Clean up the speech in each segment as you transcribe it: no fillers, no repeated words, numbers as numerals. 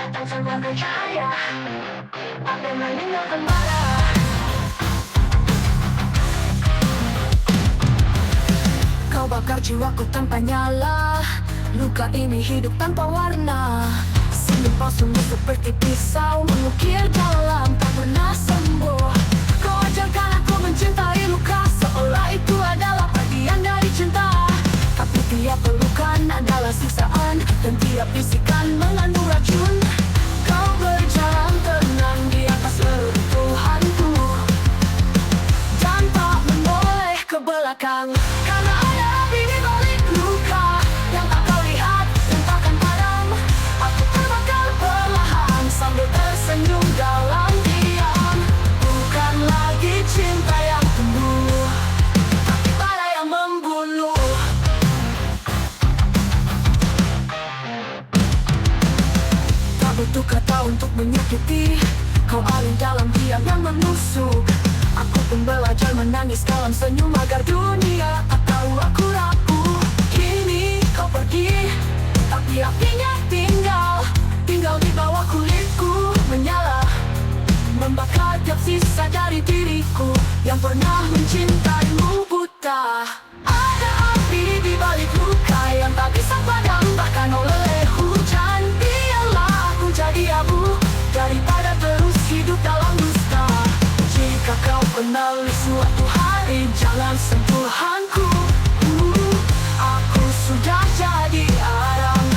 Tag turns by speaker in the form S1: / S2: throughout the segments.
S1: dan semua percaya akan meninggalkan bara. Kau bakar jiwaku tanpa nyala, luka ini hidup tanpa warna. Senyum palsumu seperti pisau mengukir dalam tak pernah sembuh. Kau ajarkan aku mencintai luka, seolah itu adalah bagian dari cinta. Tapi tiap pelukan adalah siksaan, dan tiap bisikan mengandung racun. Kau berjalan tenang di atas reruntuhanku, tanpa menoleh ke belakang. Karena ada api di balik luka yang tak kau lihat dan takkan padam. Aku terbakar perlahan sambil tersenyum dalam diam. Bukan lagi cinta yang tumbuh, tapi bara yang membunuh. Tak butuh kata untuk menyakiti, kau alih dalam diam yang menusuk. Aku pun belajar menangis dalam senyum agar dunia tak tahu aku rapuh. Kini kau pergi, tapi apinya tinggal di bawah kulitku, menyala, membakar tiap sisa dari diriku yang pernah mencintaimu buta. Ada api di balik luka yang tak bisa padam bahkan oleh hujan. Biarlah aku jadi abu daripada terus hidup dalam dusta. Jika kau kenali suatu hari jangan sentuhanku, aku sudah jadi arang.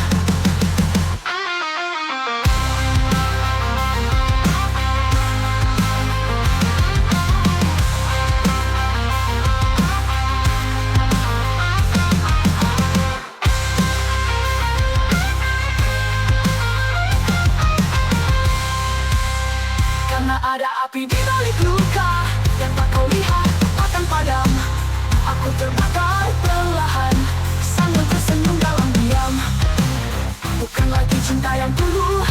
S1: Karena ada api di balik luka yang tak kau lihat akan padam. Aku terbakar perlahan sambil tersenyum dalam diam. Bukan lagi cinta yang dulu,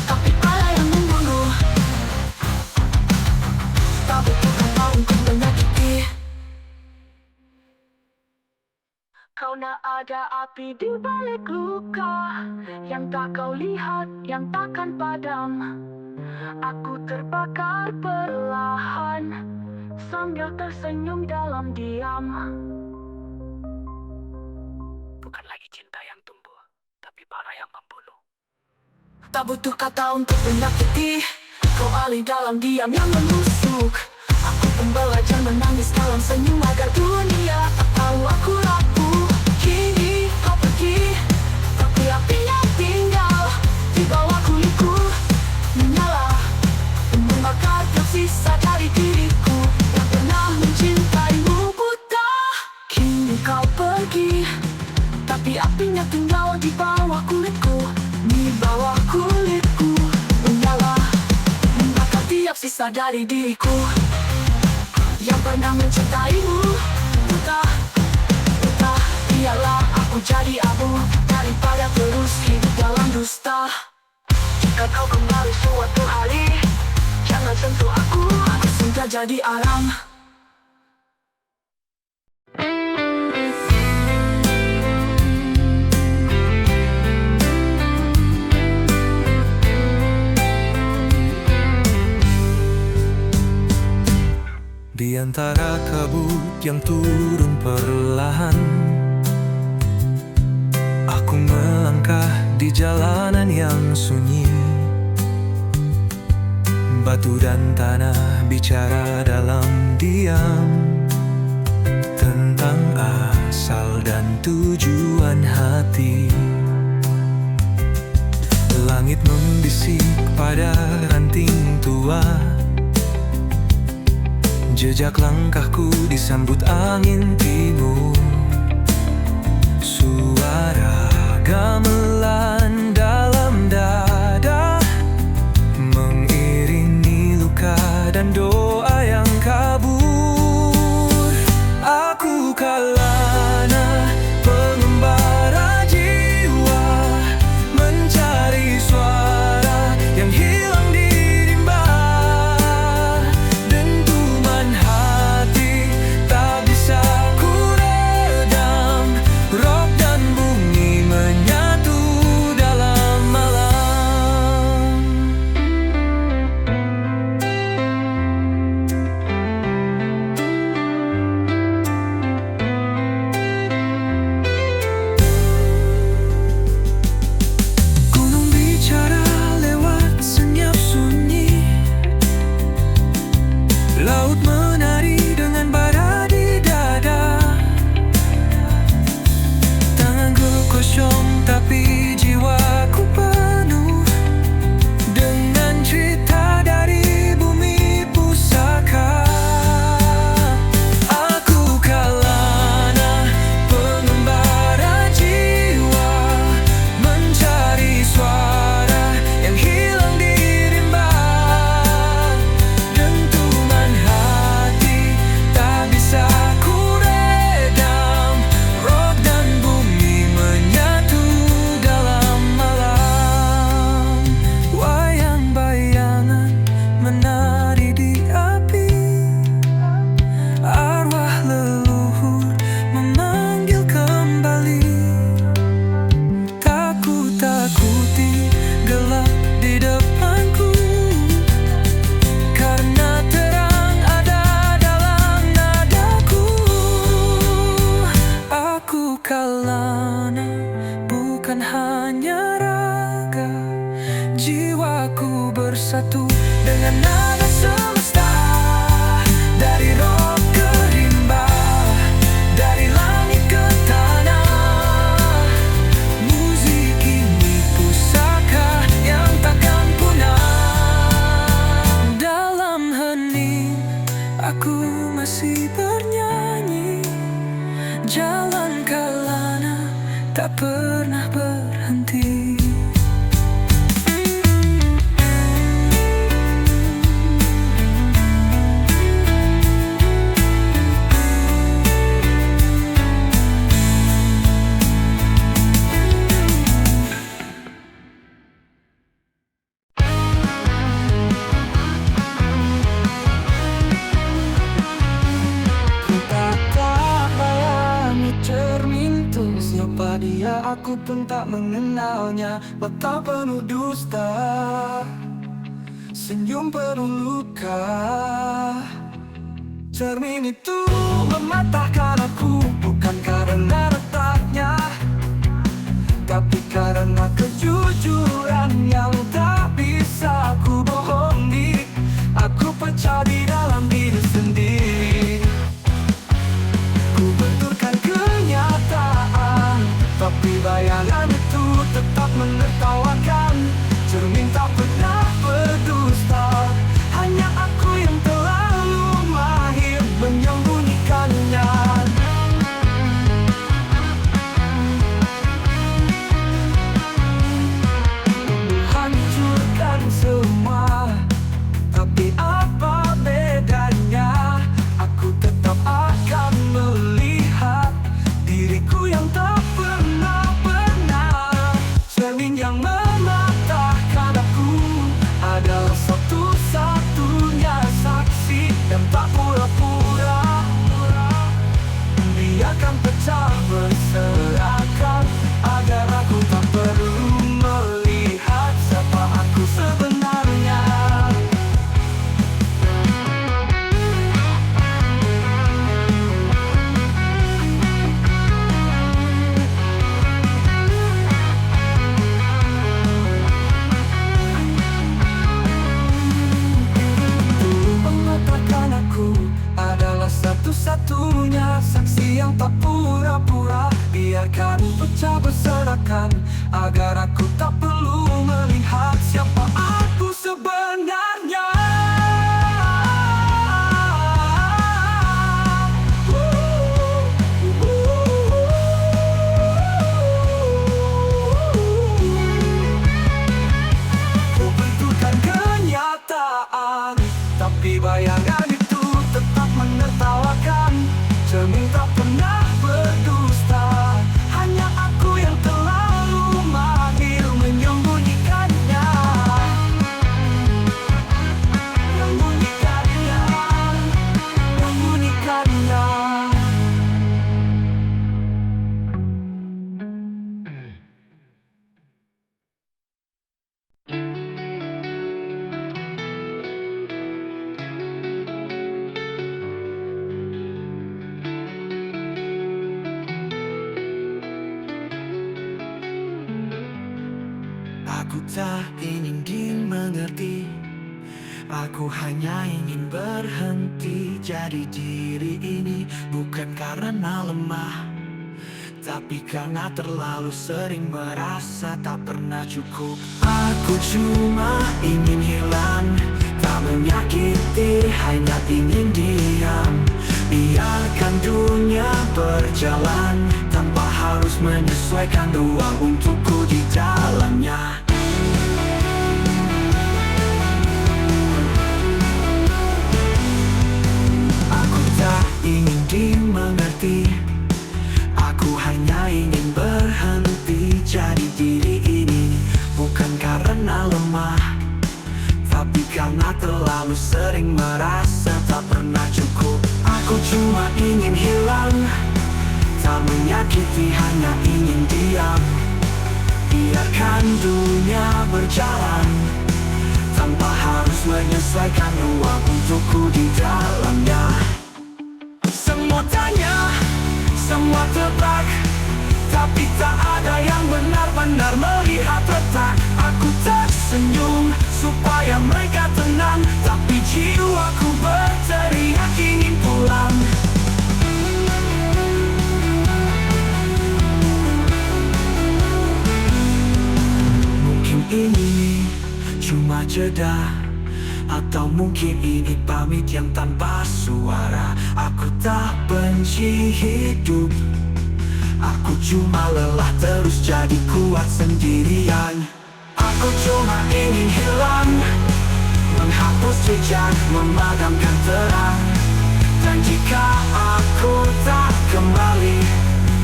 S1: tapi bara yang membunuh. Tak butuh kata untuk menyakiti, karena ada api di balik luka yang tak kau lihat, yang takkan padam. Aku terbakar perlahan sambil tersenyum dalam diam. Bukan lagi cinta yang tumbuh, tapi bara yang membunuh. Tak butuh kata untuk menyakiti, kau alih dalam diam yang menusuk. Aku pun belajar menangis dalam senyum agar dunia tak tahu aku rapuh. Kini kau pergi, tapi apinya tinggal di bawah kulitku, menyala, membakar tiap sisa dari diriku yang pernah mencintaimu buta. Kini kau pergi, tapi apinya tinggal di bawah kulitku, di bawah kulitku, menyala, membakar tiap sisa dari diriku yang pernah mencintaimu buta. Biarlah aku jadi abu daripada terus hidup dalam dusta. Jika kau kembali suatu hari jangan sentuh aku sudah jadi arang.
S2: Di antara kabut yang turun perlahan, aku melangkah di jalanan yang sunyi. Batu dan tanah bicara dalam diam tentang asal dan tujuan hati. Langit membisik pada ranting tua, jejak langkahku disambut angin timur. Suara gamelan dalam dada mengiringi luka dan doa yang kabur. Aku kalana pengembara jiwa, mencari suara yang hilang di rimba. Dentuman hati tak bisa ku redam, rock dan bunyi menyatu hanya raga. Jiwaku bersatu dengan nada semesta. Dari roh ke rimba, dari langit ke tanah. Musik ini pusaka yang takkan punah. Dalam hening aku masih bernyanyi. Jalan kalana tak pernah berhenti. Siapa dia, aku pun tak mengenalnya. Mata penuh dusta, senyum penuh luka. Cermin itu mematahkan aku, bukan karena retaknya, tapi karena kejujuran yang tak bisa aku bohongi. Aku pecah di dalam diri sendiri. Ku benturkan kenyataan, tapi bayangan itu tetap menertawakan. Cermin tak pernah berdusta, hanya aku yang terlalu mahir menyembunyikannya. Hancurkan semua, tapi apa bedanya? Aku tetap akan melihat diriku yang tak pernah benar. Cermin yang mematahkan aku adalah satu-satunya saksi yang tak pura-pura. Biarkan pecah berserakan, agar aku tak perlu melihat siapa aku sebenarnya. Mengatakan aku adalah satu-satunya saksi yang tak pura-pura. Biarkan pecah berserakan, agar aku tak perlu melihat siapa aku sebenarnya. Ku benturkan kenyataan, tapi bayangan itu tetap menertawakan. Cermin tak pernah berdusta, hanya aku yang terlalu mahir menyembunyikannya. Menyembunyikannya, menyembunyikannya. Aku tak ingin dimengerti, aku hanya ingin berhenti jadi diri ini. Bukan karena lemah, tapi karena terlalu sering merasa tak pernah cukup. Aku cuma ingin hilang, tak menyakiti, hanya ingin diam. Biarkan dunia berjalan, tanpa harus menyesuaikan ruang untukku di dalamnya. Aku tak ingin dimengerti, aku hanya ingin berhenti jadi diri ini. Bukan karena lemah, tapi karena terlalu sering merasa tak pernah cukup. Aku cuma ingin hilang, tak menyakiti, hanya ingin diam. Biarkan dunia berjalan, tanpa harus menyesuaikan ruang untukku di dalamnya. Semua tanya, semua tebak, tapi tak ada yang benar-benar tersenyum supaya mereka tenang, tapi jiwaku berteriak ingin pulang. Mungkin ini cuma jeda, atau mungkin ini pamit yang tanpa suara. Aku tak benci hidup, aku cuma lelah terus jadi kuat sendirian. Aku cuma ingin hilang, menghapus jejak, memadamkan terang. Dan jika aku tak kembali,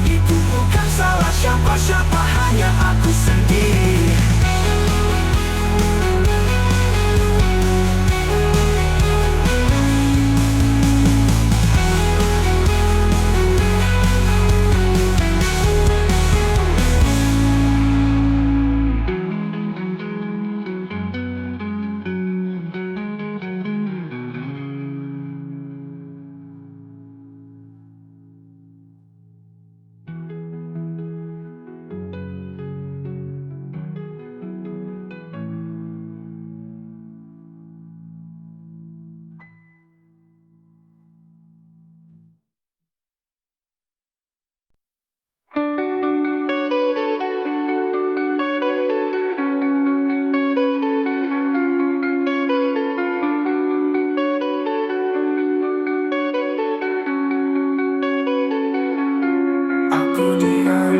S2: itu bukan salah siapa-siapa, hanya aku sendiri. Aku diam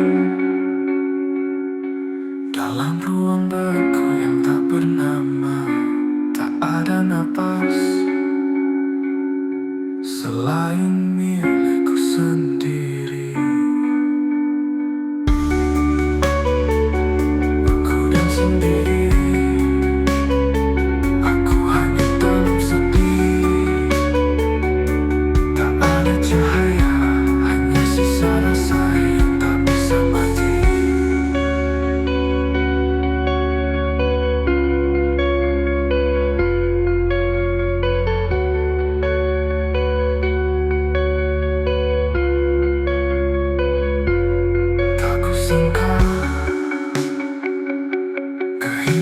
S2: dalam ruang beku yang tak bernama. Tak ada napas selain milikku sendiri. Aku dan sendiri, aku hanya dalam sepi. Tak ada cahaya, hanya sisa rasa yang tak bisa mati. Tak kusangka kehilangan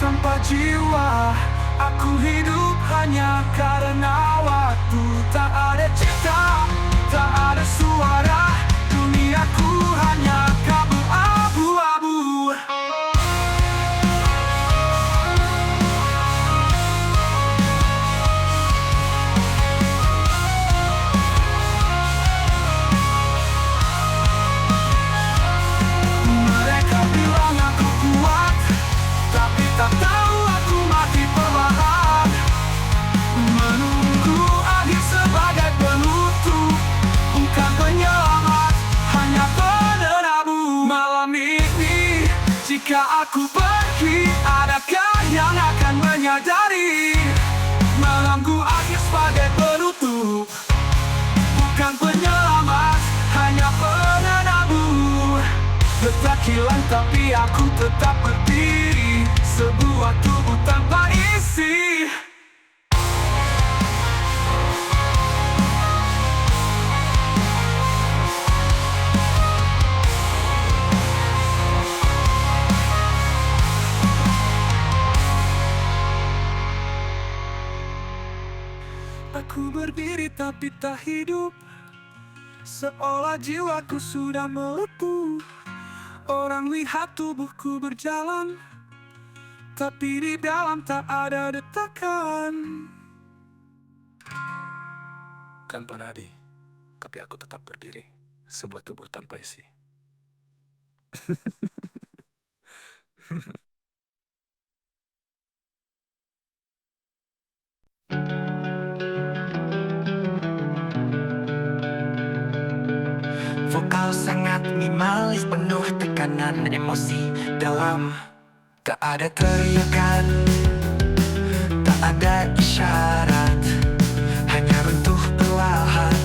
S2: tanpa jiwa. Aku hidup hanya karena waktu. Tak ada cita, tak ada suara. Duniaku hanya kabut abu-abu. Mereka bilang aku kuat, tapi tak tahu aku mati perlahan. Menunggu akhir sebagai penutup, bukan penyelamat, hanya penerangu. Malam ini, jika aku pergi, adakah yang akan menyadari? Malamku akhir sebagai penutup, bukan penyelamat, hanya penerangu. Detak hilang tapi aku tetap berdiri, sebuah tubuh tanpa isi. Aku berdiri tapi tak hidup, seolah jiwaku sudah melepuh. Orang lihat tubuhku berjalan, tapi di dalam tak ada detakan. Tanpa nadi, tapi aku tetap berdiri, sebuah tubuh tanpa isi.
S3: Vokal sangat minimalis, penuh tekanan dan emosi dalam. Tak ada teriakan, tak ada isyarat, hanya runtuh perlahan,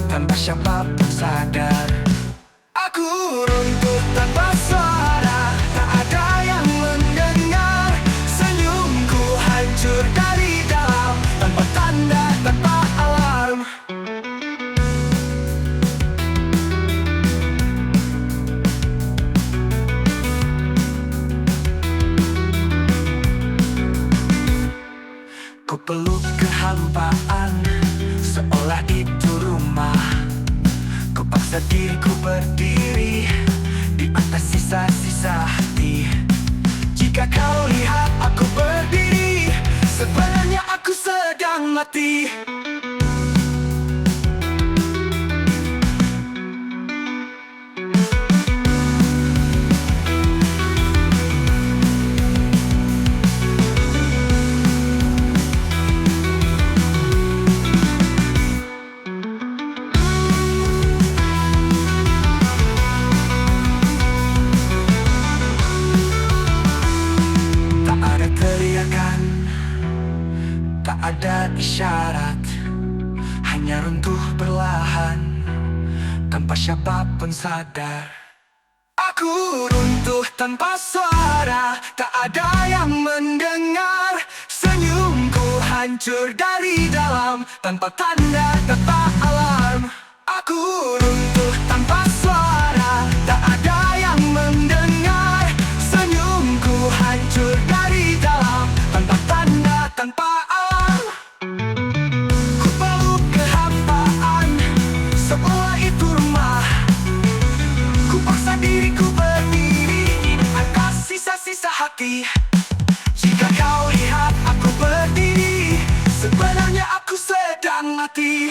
S3: tanpa siapapun sadar. Aku runtuh tanpa suara, tak ada yang mendengar. Senyumku hancur dari dalam, tanpa tanda, tanpa alarm. Ku peluk kehampaan, seolah itu rumah. Ku paksa diriku berdiri di atas sisa-sisa hati. Jika kau lihat aku berdiri, sebenarnya aku sedang mati. Tak ada isyarat, hanya runtuh perlahan, tanpa siapapun sadar. Aku runtuh tanpa suara, tak ada yang mendengar. Senyumku hancur dari dalam, tanpa tanda, tanpa alarm. Aku runtuh tanpa suara, tak ada yang mendengar. Senyumku hancur dari dalam, tanpa tanda, tanpa alarm. Ku peluk kehampaan, seolah itu rumah. Ku paksa diriku berdiri di atas sisa-sisa hati. Jika kau lihat aku berdiri, sebenarnya aku sedang mati.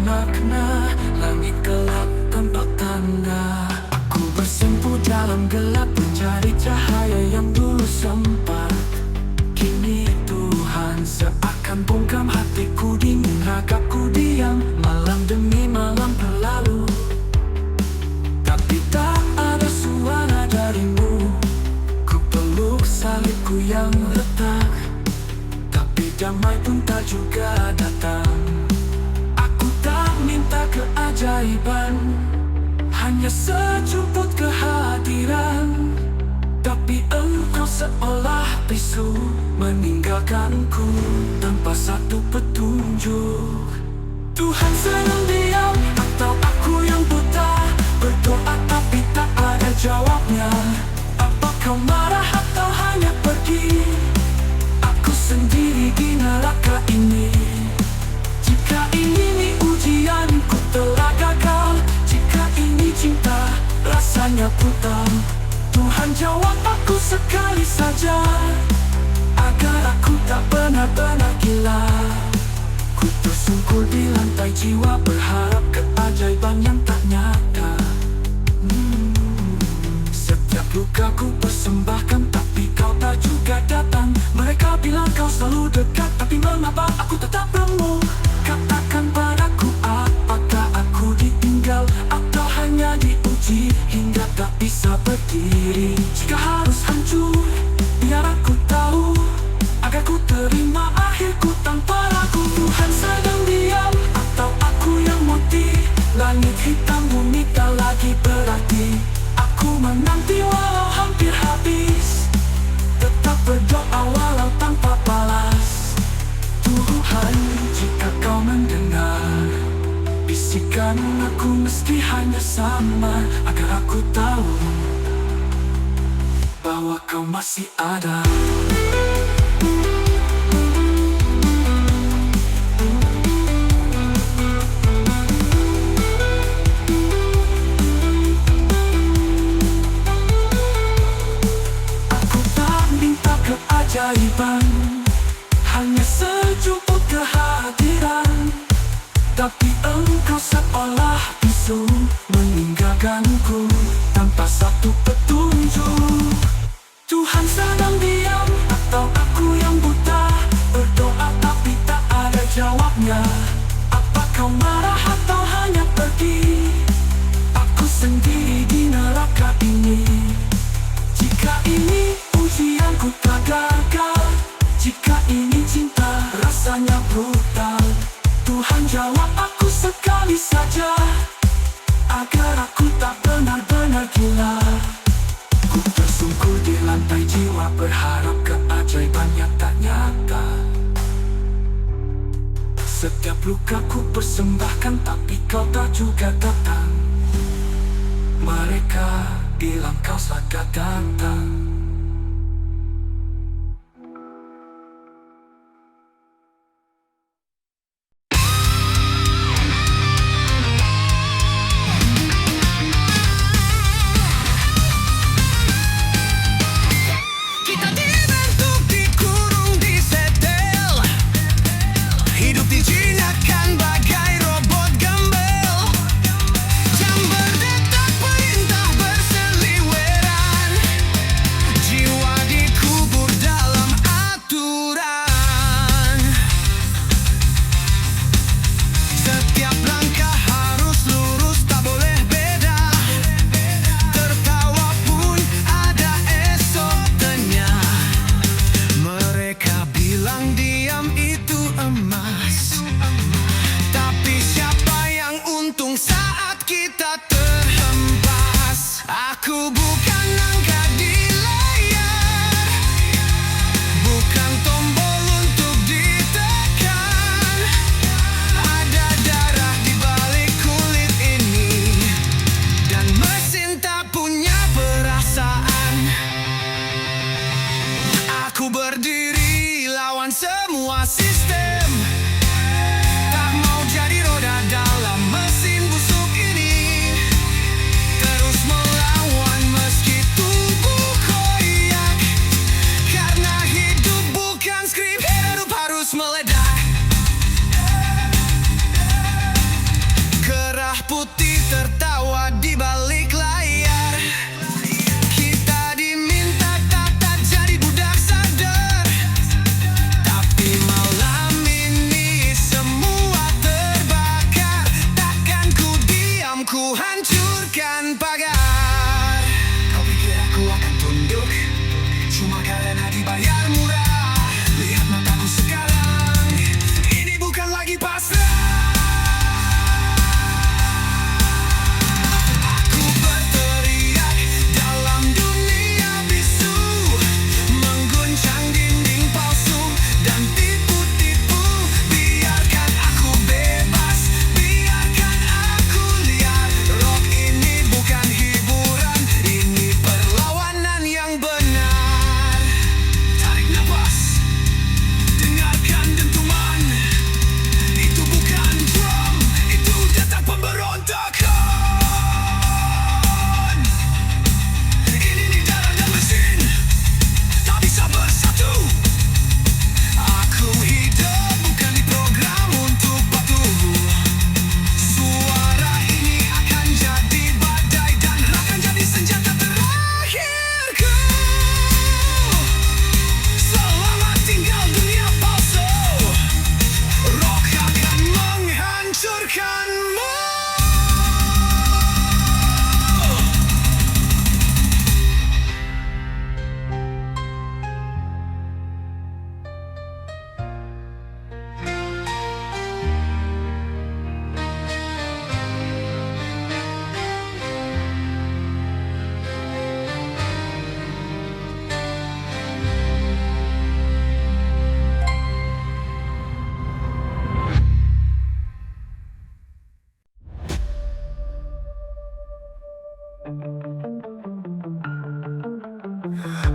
S3: Makna langit gelap tanpa tanda. Aku bersimpuh dalam gelap mencari cahaya yang dulu sempat. Kini Tuhan seakan bungkam hatiku, dingin ragaku diam. Malam demi malam berlalu, tapi tak ada suara darimu. Ku peluk salibku yang retak. damai pun tak juga datang. Aku tak minta keajaiban, hanya sejumput kehadiran. Tapi engkau seolah bisu meninggalkanku tanpa satu petunjuk. Tuhan sedang diam atau aku yang buta, berdoa tapi tak ada jawabnya. Apa kau marah atau hanya pergi? Aku sendiri di neraka ini. Jika ini ujianku telah gagal, jika ini cinta rasanya buta, Tuhan jawab aku sekali saja, agar aku tak benar-benar gila. Ku tersungkur di lantai jiwa, berharap keajaiban yang tak nyata. Setiap luka ku persembahkan, tapi kau tak juga datang. Mereka bilang kau selalu dekat, tapi mengapa aku tetap remuk? Katakan padaku, apakah aku ditinggal atau hanya diuji hingga tak bisa berdiri? Jika harus hancur, biar aku tahu, agar ku terima akhirku tanpa ragu. Tuhan sedang diam atau aku yang mati? Langit hitam, bumi tak lagi berarti. Aku menanti walau hampir habis, tetap berdoa walau tanpa balas. Tuhan, jika kau mendengar bisikan aku, mesti hanya sama, agar aku tahu bahwa kau masih ada. Aku tak minta keajaiban, hanya sejumput kehadiran. Tapi engkau seolah bisu meninggalkanku tanpa satu petunjuk. Tuhan sedang diam atau aku yang buta, berdoa tapi tak ada jawabnya. Apa kau marah atau hanya pergi? Aku sendiri di neraka ini. Jika ini ujianku tak gagal, jika ini cinta rasanya brutal, Tuhan jawab aku sekali saja, agar aku tak benar-benar gila. Ku tersungkur di lantai jiwa, berharap keajaiban yang tak nyata. Setiap luka ku persembahkan, tapi kau tak juga datang. Mereka bilang kau sudah datang.
S2: Kita dibentuk, dikurung, disetel, hidup dijinakkan bagai robot gembel. Jam berdetak, perintah berseliweran, jiwa dikubur dalam aturan. Setiap langkah harus lurus, tak boleh beda. Tertawa pun ada esoknya. Mereka bilang diam itu emas, tapi siapa yang untung saat kita terhempas? Aku bukan angka di layar, bukan tombol untuk ditekan. Ada darah di balik kulit ini, dan mesin tak punya perasaan. Aku berdiri lawan semua sistem, tak mau jadi roda dalam mesin busuk ini. Terus melawan meski tubuh koyak, karena hidup bukan skrip, hidup harus meledak. Kerah putih tertawa di balik layar. Kita diminta tak jadi budak sadar, tapi malam ini semua terbakar. Takkan ku diam, ku hancurkan pagar. Kau pikir aku akan tunduk cuma karena dibayar murah? Lihat mataku sekarang,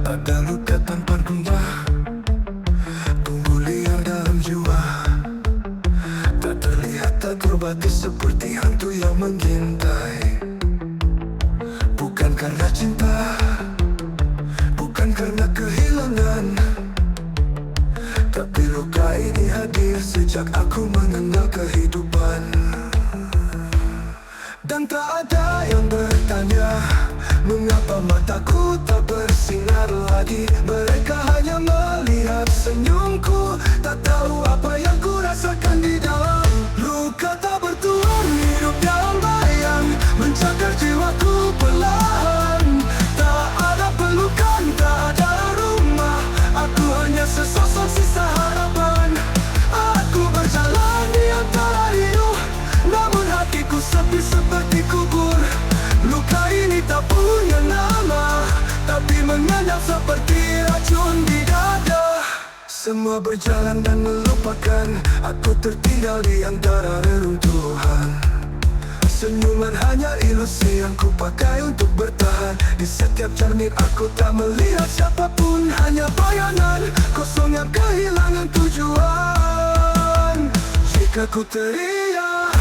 S3: Ada luka tanpa rumah, tumbuh liar dalam jiwa. Tak terlihat, tak terbati seperti hantu yang mengintai. Bukan karena cinta, bukan karena kehilangan, tapi luka ini hadir sejak aku mengenal kehidupan. Dan tak ada yang bertanya, mengapa mataku tak bersinar lagi. Mereka hanya melihat senyumku, tak tahu apa yang ku rasakan di dalam. Luka tak bertuan, hidup dalam bayang, mencakar jiwaku perlahan. Tak ada pelukan, tak ada rumah, aku hanya sesosok sisa harapan. Aku berjalan di antara hidup, namun hatiku sepi seperti kubur. Luka ini tak punya nama, tapi mengendap seperti racun di dada. Semua berjalan dan melupakan, aku tertinggal di antara reruntuhan. Senyuman hanya ilusi yang ku pakai untuk bertahan. Di setiap cermin aku tak melihat siapapun, hanya bayangan kosong yang kehilangan tujuan. Jika ku teriak,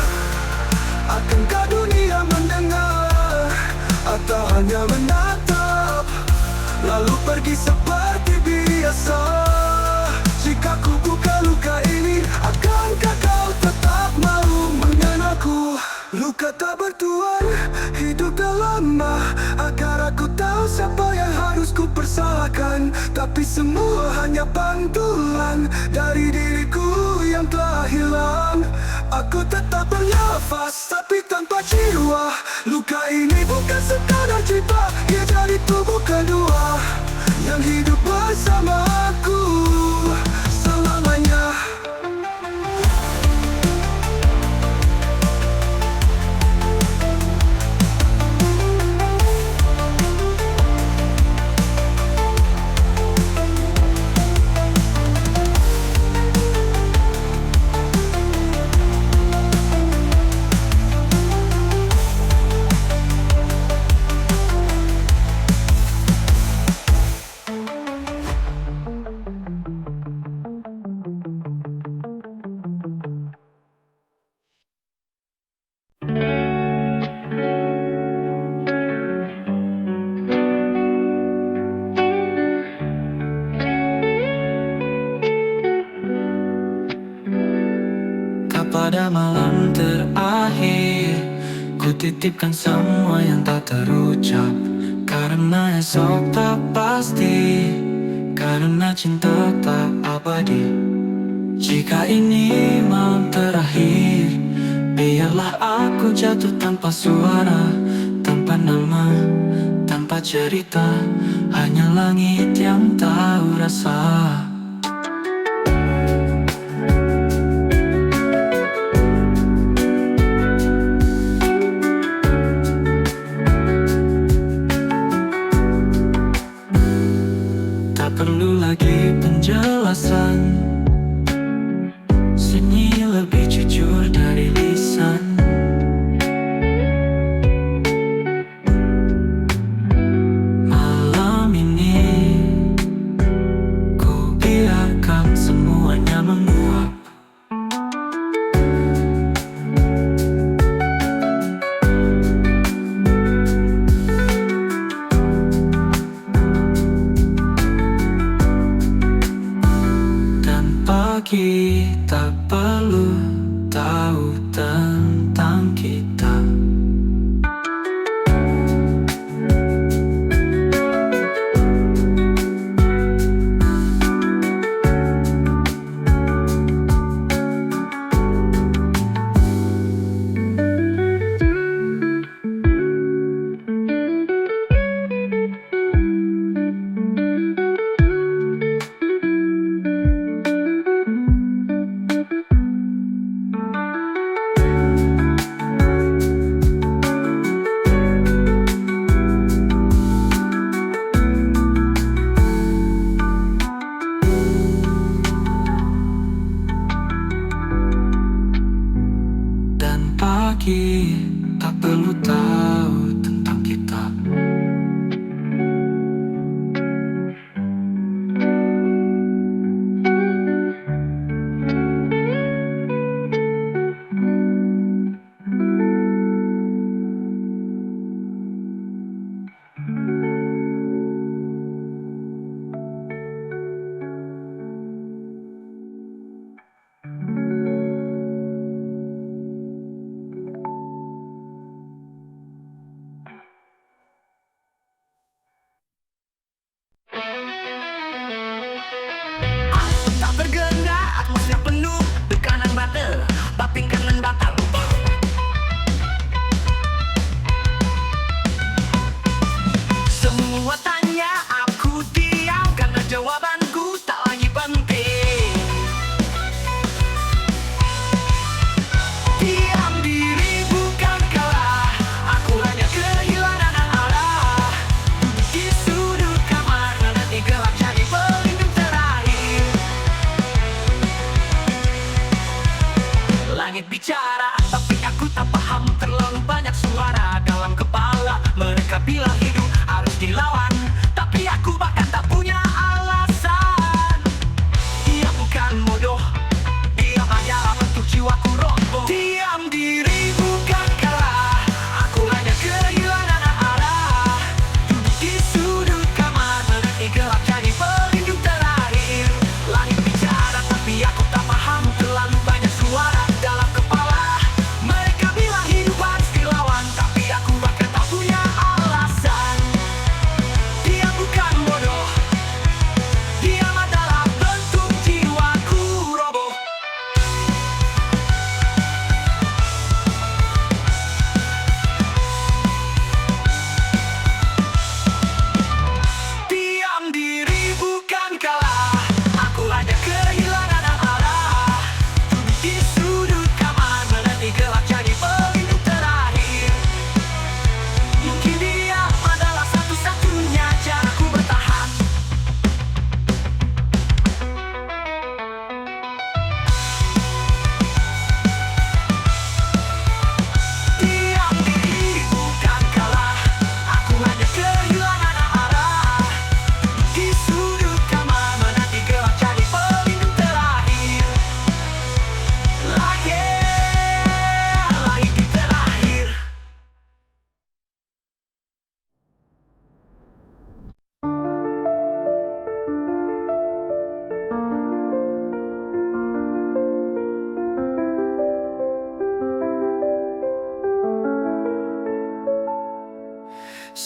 S3: akankah dunia mendengar? Atau hanya menatap, lalu pergi seperti biasa? Jika ku buka luka ini, akankah kau tetap mau mengenalku? Luka tak bertuan, hidup dalam agar aku tahu siapa yang harus ku persalahkan. Tapi semua hanya pantulan dari diriku yang telah hilang. Aku tetap bernafas, tapi tanpa jiwa. Luka ini bukan sekadar cipta, ia jadi tubuh kedua yang hidup bersama aku selamanya.
S4: Pada malam terakhir, ku titipkan semua yang tak terucap. Karena esok tak pasti, karena cinta tak abadi. Jika ini malam terakhir, biarlah aku jatuh tanpa suara, tanpa nama, tanpa cerita. Hanya langit yang tahu rasa. Perlu lagi penjelasan, sunyi lebih jujur dari lisan. Malam ini ku biarkan semuanya menguap. Kita perlu tahu tentang kita.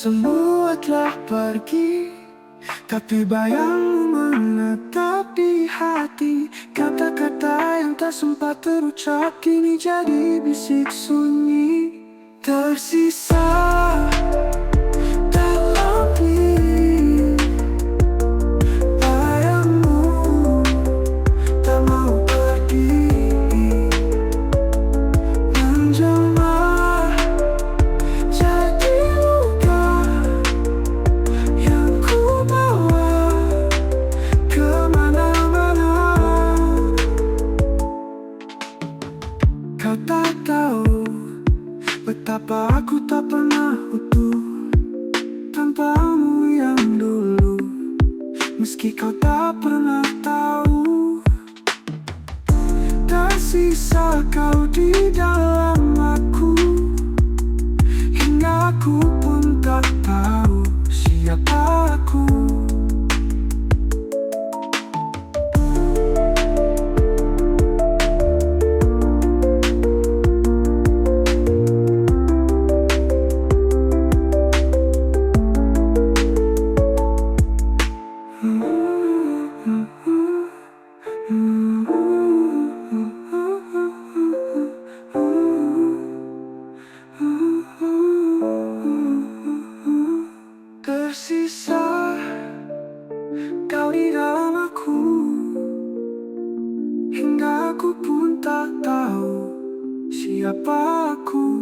S2: semua telah pergi, tapi bayangmu menetap di hati. Kata-kata yang tak sempat terucap kini jadi bisik sunyi, tersisa dalam bilik. Bayangmu tak mau pergi, menjelma jadi luka yang ku bawa kemana-mana. Kau tak tahu betapa aku tak pernah utuh tanpamu yang dulu. Meski kau tak pernah tahu, tersisa kau di dalam aku, hingga aku pun tak tahu siapa aku. Tersisa kau di dalam aku, hingga aku pun tak tahu siapa aku.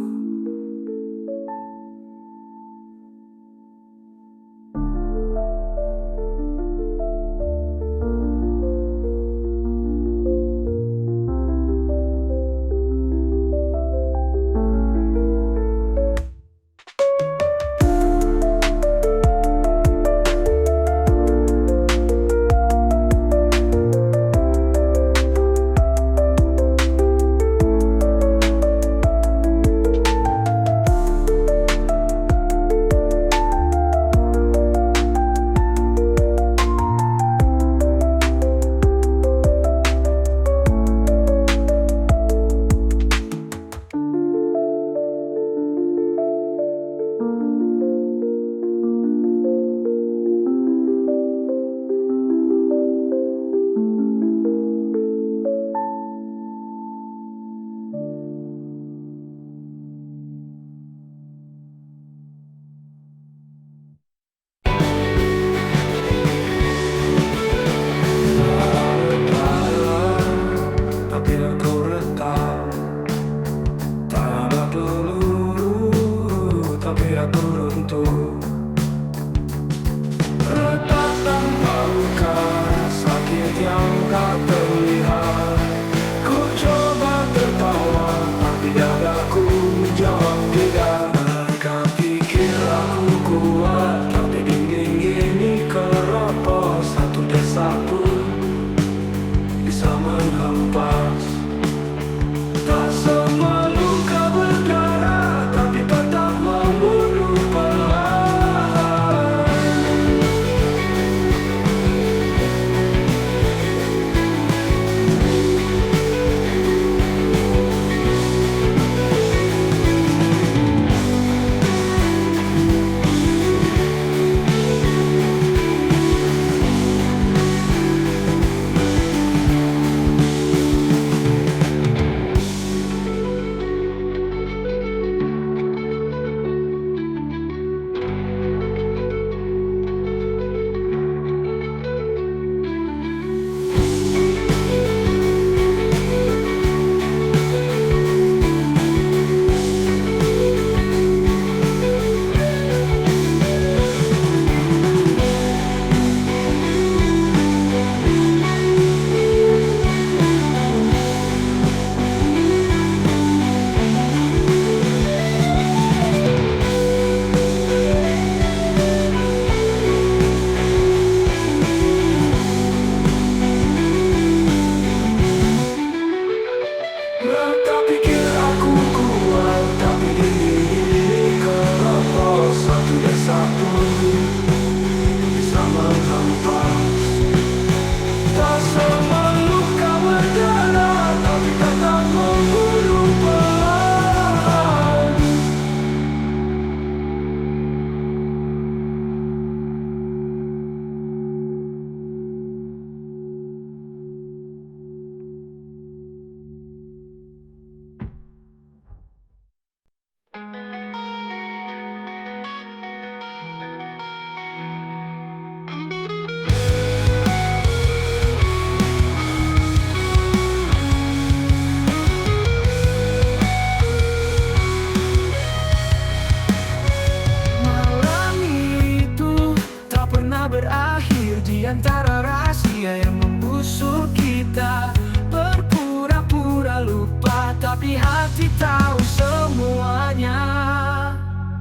S2: Di antara rahasia yang membusuk kita berpura-pura lupa, tapi hati tahu semuanya.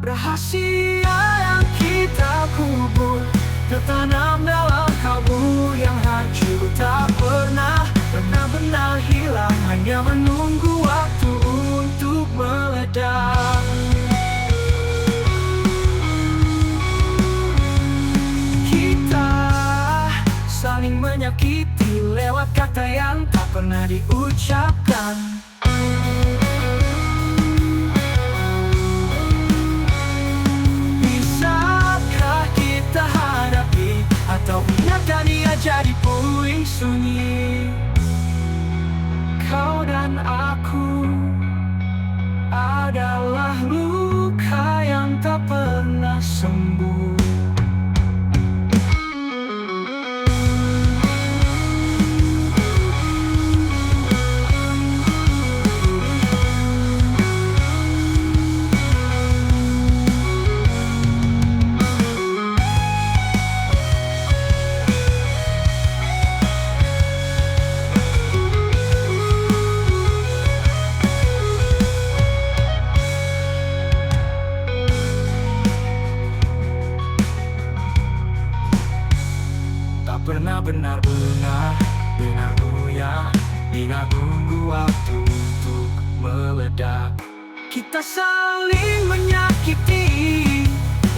S2: Rahasia yang kita kubur tertanam dalam kalbu yang hancur, tak pernah benar-benar hilang, hanya menunggu waktu untuk meledak. Kita saling menyakiti lewat kata yang tak pernah diucapkan. Bisakah kita hadapi atau biarkan ia jadi puing sunyi? Kau dan aku adalah luka yang tak pernah sembuh. Pernah benar-benar goyah, hingga tunggu waktu untuk meledak. Kita saling menyakiti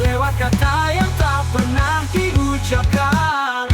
S2: lewat kata yang tak pernah diucapkan.